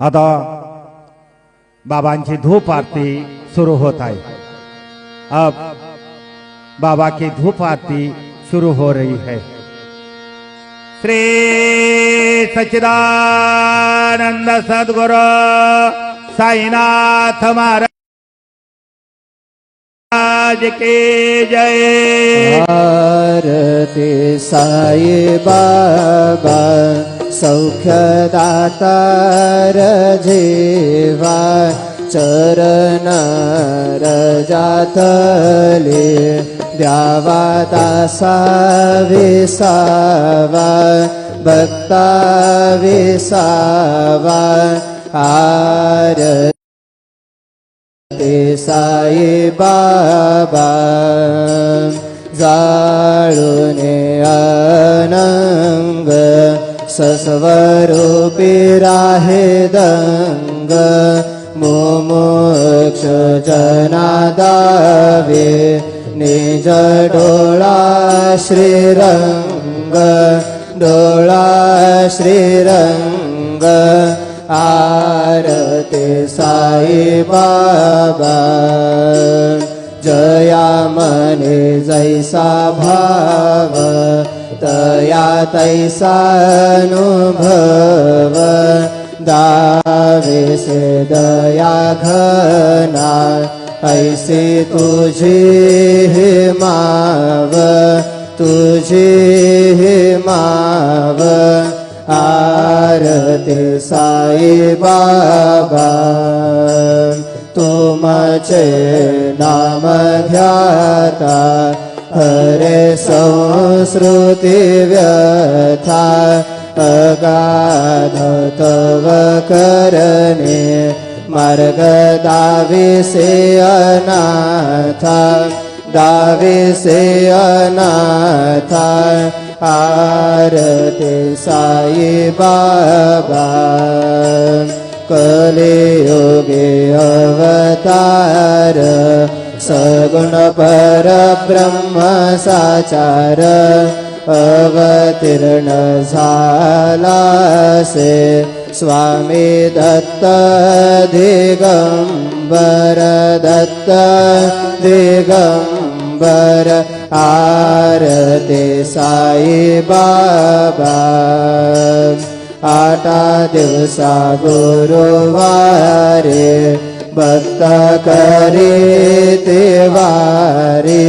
आता बाबांची धूप आरती शुरू होता है। अब बाबा की धूप आरती शुरू हो रही है। श्री सच्चिदानंद सद्गुरु साईनाथ महाराज की जय। आरती साई बाबा सौख्यदातार जीवा चरण रजातले द्यावा दासा विसावा भक्ता विसावा आरती साई बाबा जाळूने अनंग सस्वरूपी राहे दंग मोमोक्ष जनादावे निज डोळा श्रीरंग डोळा श्रीरंग आरती साई बाबा जया मने जैसा भाव तया तैसा अनुभव दावे से दया घना ऐसी तुझी ही माव तुझी ही माव आरती साई बाबा तुमचे नाम ध्याता हरे संस्कृती व्यथा अगाध तव करणे मार्ग दाविसे अनाथा दाविसे अनाथा आरती साई बाबा कलियुगे अवतार सगुण परब्रह्म साचार अवतीर्ण झालासे स्वामी दत्त दिगंबर दत्त दिगंबर आरती साई बाबा आटा दिवसा गुरुवारे भक्त करी देवारी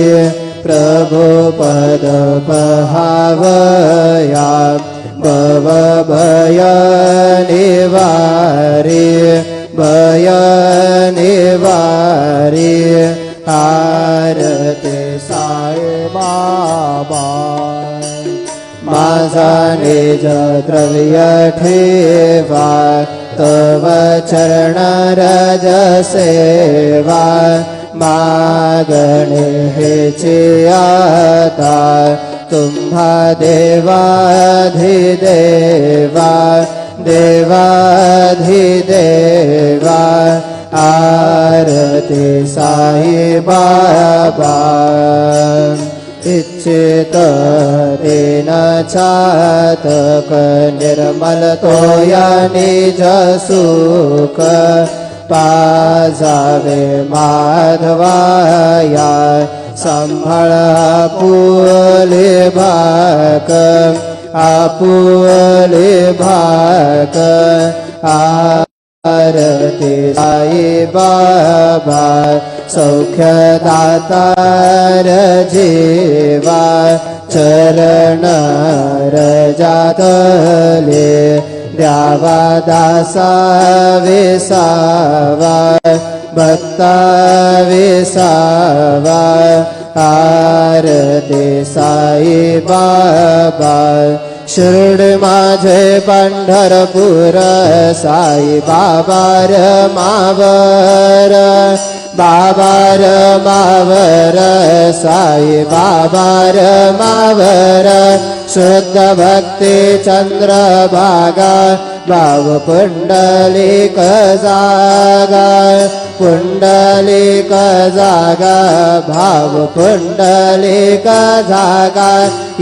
प्रभु पद पहावया भव भय निवारी भय निवारी आरती साई बाबा माझा निज द्रव्य ठेवा तव चरण रज सेवा मागणे हेची आता तुम्हा देवाधिदेवा देवाधिदेवा आरती साई बाबा इच्छित तेन चातक निर्मल तोया निज सुख पाजावे माधवाया संभाळ आपुले भाक आपुले भाक आरती साई बाबा सौख्यदातार जीवा चरण रजातले द्यावा दासा विसावा भक्ता विसावा आरती साई बाबा शिर्ड माझे पंढरपूर साई बाबार मावर बाबार मावर साई बाबार मावर शुद्ध भक्ती चंद्रभागा भाव पुंडलिक जागा पुंडलिक जागा भाव पुंडलिक जागा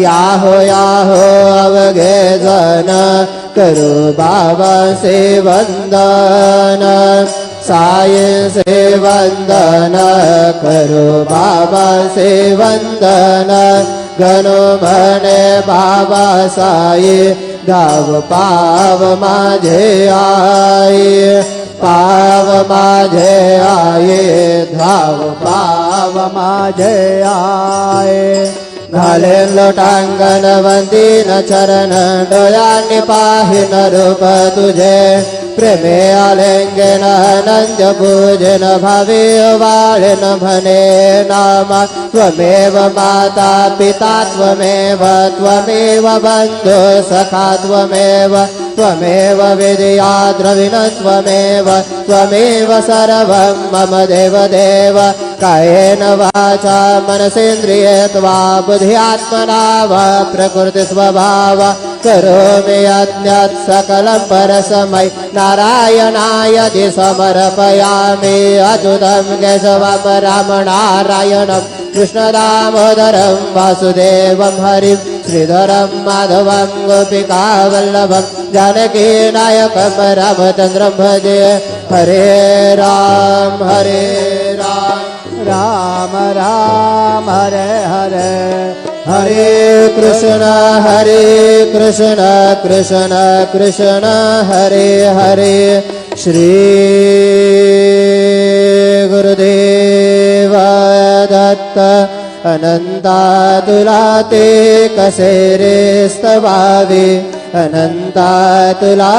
याहो याहो अवघे जन करो बाबा से वंदन साई से वंदन करो बाबा से वंदन गणो म्हणे बाबा साई धाव पाव माझे आये पाव माझे आये धाव पाव माझे आये घाले लोटांगण वंदीन चरण डोळ्यांनी पाहिन रूप तुझे प्रेमे आलिंगन अनंत पूजन भावे वाळन म्हणे नामा त्वमेव माता पिता त्वमेव त्वमेव बंधु सखा त्वमेव त्वमेव विद्या द्रविण त्वमेव त्वमेव सर्वं मम देव देव कायेन वाचा मनसेन्द्रिये त्वा बुद्ध्यात्मना वा प्रकृति स्वभाव करोमि यज्ञात् सकलं परस्मै नारायणाय समर्पयामि अच्युतं केशवं रामनारायणं कृष्णदामोदरं वासुदेवं हरिं श्रीधरं माधवं गोपिकावल्लभं जानकीनायकं रामचन्द्रं भजे हरे राम राम राम हरे हरे हरे कृष्ण कृष्ण कृष्ण हरे हरे श्री गुरुदेव दत्त अनंता तुला ते कसे रे स्तवावे अनंता तुला